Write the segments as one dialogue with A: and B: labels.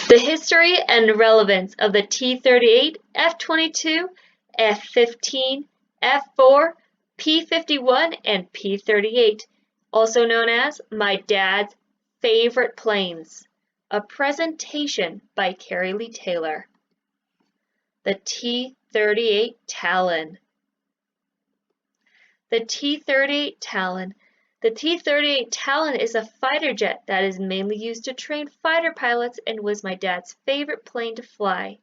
A: The history and relevance of the T-38, F-22, F-15, F-4, P-51, and P-38, also known as My Dad's Favorite Planes. A presentation by Carrie Lee Taylor. The T-38 Talon. The T-38 Talon. The T-38 Talon is a fighter jet that is mainly used to train fighter pilots and was my dad's favorite plane to fly.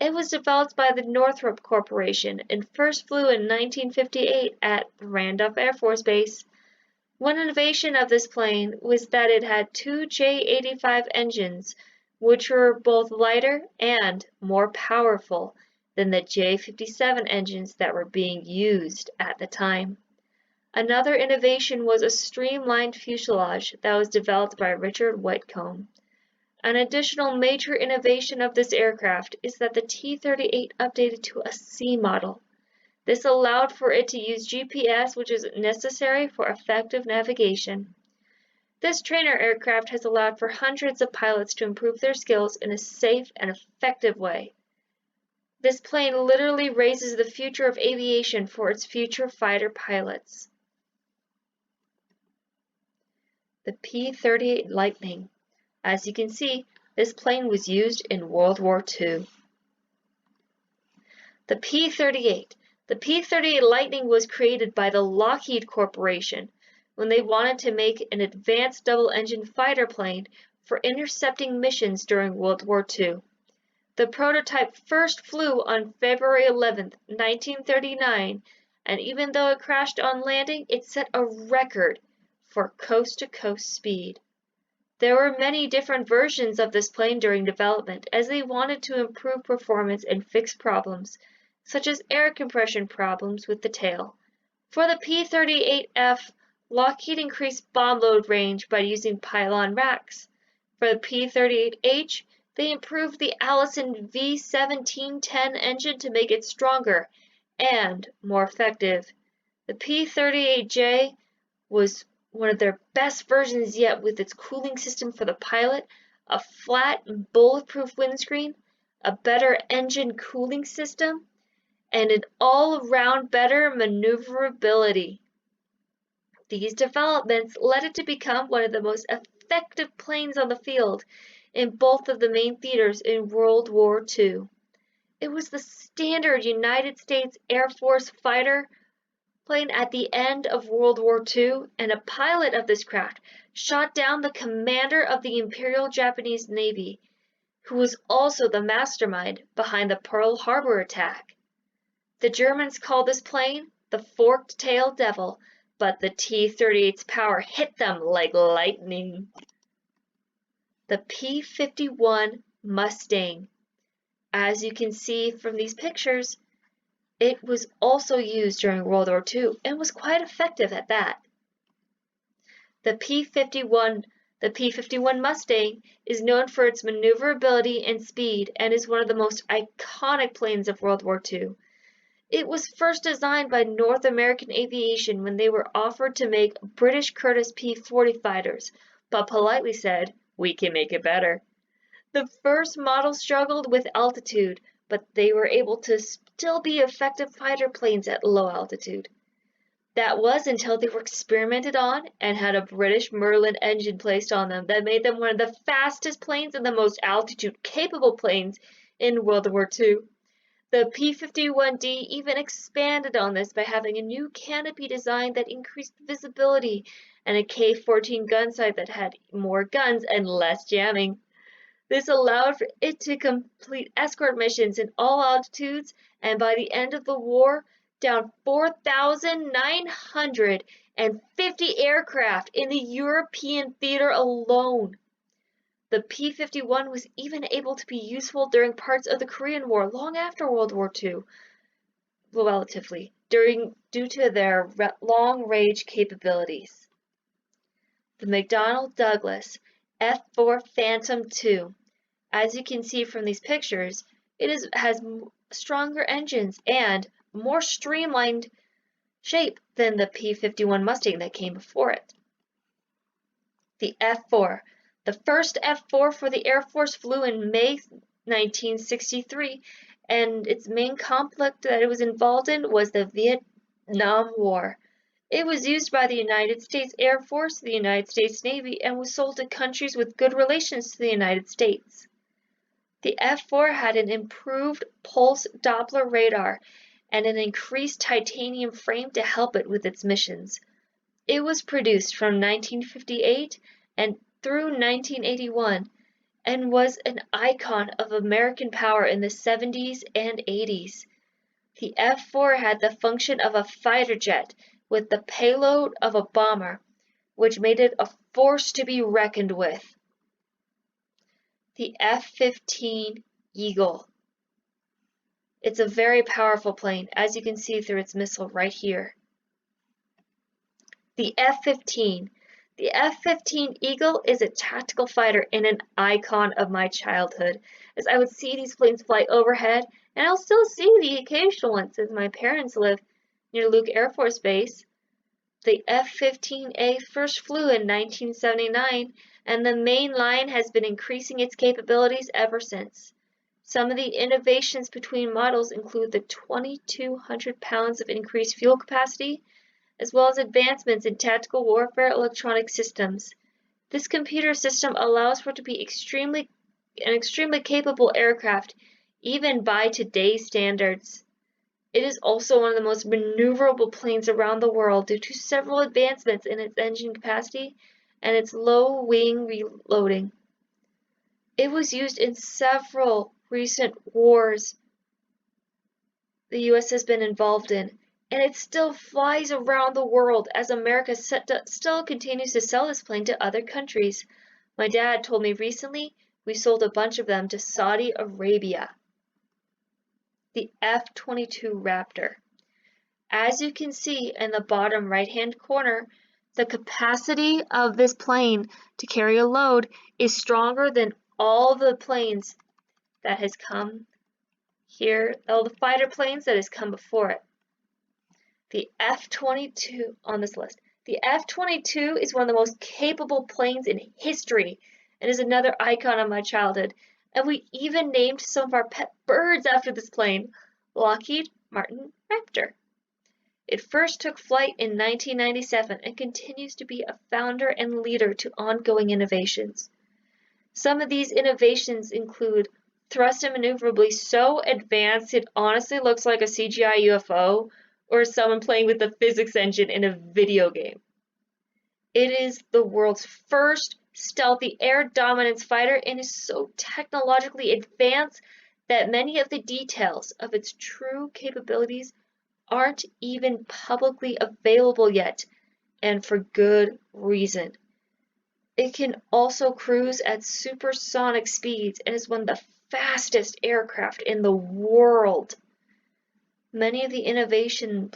A: It was developed by the Northrop Corporation and first flew in 1958 at Randolph Air Force Base. One innovation of this plane was that it had two J-85 engines, which were both lighter and more powerful than the J-57 engines that were being used at the time. Another innovation was a streamlined fuselage that was developed by Richard Whitcomb. An additional major innovation of this aircraft is that the T-38 updated to a C model. This allowed for it to use GPS, which is necessary for effective navigation. This trainer aircraft has allowed for hundreds of pilots to improve their skills in a safe and effective way. This plane literally raises the future of aviation for its future fighter pilots. The P-38 Lightning. As you can see, this plane was used in World War II. The P-38. The P-38 Lightning was created by the Lockheed Corporation when they wanted to make an advanced double-engine fighter plane for intercepting missions during World War II. The prototype first flew on February 11, 1939, and even though it crashed on landing, it set a record for coast-to-coast speed. There were many different versions of this plane during development as they wanted to improve performance and fix problems, such as air compression problems with the tail. For the P-38F, Lockheed increased bomb load range by using pylon racks. For the P-38H, they improved the Allison V1710 engine to make it stronger and more effective. The P-38J was one of their best versions yet with its cooling system for the pilot, a flat and bulletproof windscreen, a better engine cooling system, and an all-around better maneuverability. These developments led it to become one of the most effective planes on the field in both of the main theaters in World War II. It was the standard United States Air Force fighter plane at the end of World War II, and a pilot of this craft shot down the commander of the Imperial Japanese Navy, who was also the mastermind behind the Pearl Harbor attack. The Germans called this plane the Forked-Tailed Devil, but the T-38's power hit them like lightning. The P-51 Mustang. As you can see from these pictures, it was also used during World War II and was quite effective at that. The P-51 Mustang is known for its maneuverability and speed and is one of the most iconic planes of World War II. It was first designed by North American Aviation when they were offered to make British Curtiss P-40 fighters, but politely said, "We can make it better." The first model struggled with altitude, but they were able to still be effective fighter planes at low altitude. That was until they were experimented on and had a British Merlin engine placed on them that made them one of the fastest planes and the most altitude-capable planes in World War II. The P-51D even expanded on this by having a new canopy design that increased visibility and a K-14 gun sight that had more guns and less jamming. This allowed for it to complete escort missions in all altitudes, and by the end of the war, down 4,950 aircraft in the European theater alone. The P-51 was even able to be useful during parts of the Korean War long after World War II, relatively, due to their long-range capabilities. The McDonnell Douglas F-4 Phantom II. As you can see from these pictures, it has stronger engines and more streamlined shape than the P-51 Mustang that came before it. The F-4. The first F-4 for the Air Force flew in May 1963, and its main conflict that it was involved in was the Vietnam War. It was used by the United States Air Force, the United States Navy, and was sold to countries with good relations to the United States. The F-4 had an improved pulse Doppler radar and an increased titanium frame to help it with its missions. It was produced from 1958 and through 1981 and was an icon of American power in the 70s and 80s. The F-4 had the function of a fighter jet with the payload of a bomber, which made it a force to be reckoned with. The F-15 Eagle. It's a very powerful plane, as you can see through its missile right here. The F-15. The F-15 Eagle is a tactical fighter and an icon of my childhood, as I would see these planes fly overhead, and I'll still see the occasional ones as my parents live near Luke Air Force Base. The F-15A first flew in 1979, and the main line has been increasing its capabilities ever since. Some of the innovations between models include the 2,200 pounds of increased fuel capacity, as well as advancements in tactical warfare electronic systems. This computer system allows for it to be an extremely capable aircraft, even by today's standards. It is also one of the most maneuverable planes around the world due to several advancements in its engine capacity and its low wing reloading. It was used in several recent wars the U.S. has been involved in, and it still flies around the world as America still continues to sell this plane to other countries. My dad told me recently we sold a bunch of them to Saudi Arabia. The F-22 Raptor. As you can see in the bottom right-hand corner, the capacity of this plane to carry a load is stronger than all the planes that has come here, all the fighter planes that has come before it. The F-22 on this list. The F-22 is one of the most capable planes in history and is another icon of my childhood. And we even named some of our pet birds after this plane, Lockheed Martin Raptor. It first took flight in 1997 and continues to be a founder and leader to ongoing innovations. Some of these innovations include thrust and maneuverability so advanced it honestly looks like a CGI UFO or someone playing with the physics engine in a video game. It is the world's first stealthy air dominance fighter and is so technologically advanced that many of the details of its true capabilities aren't even publicly available yet, and for good reason. It can also cruise at supersonic speeds and is one of the fastest aircraft in the world. Many of the innovations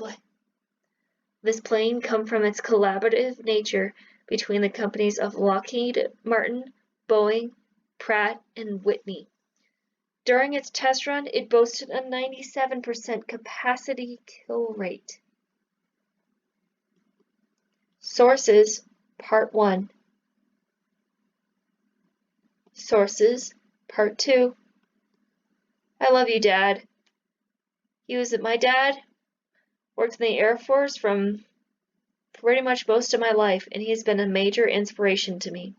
A: this plane come from its collaborative nature between the companies of Lockheed Martin, Boeing, Pratt, and Whitney. During its test run, it boasted a 97% capacity kill rate. Sources, Part 1. Sources, Part 2. I love you, Dad. My dad worked in the Air Force from pretty much most of my life, and he has been a major inspiration to me.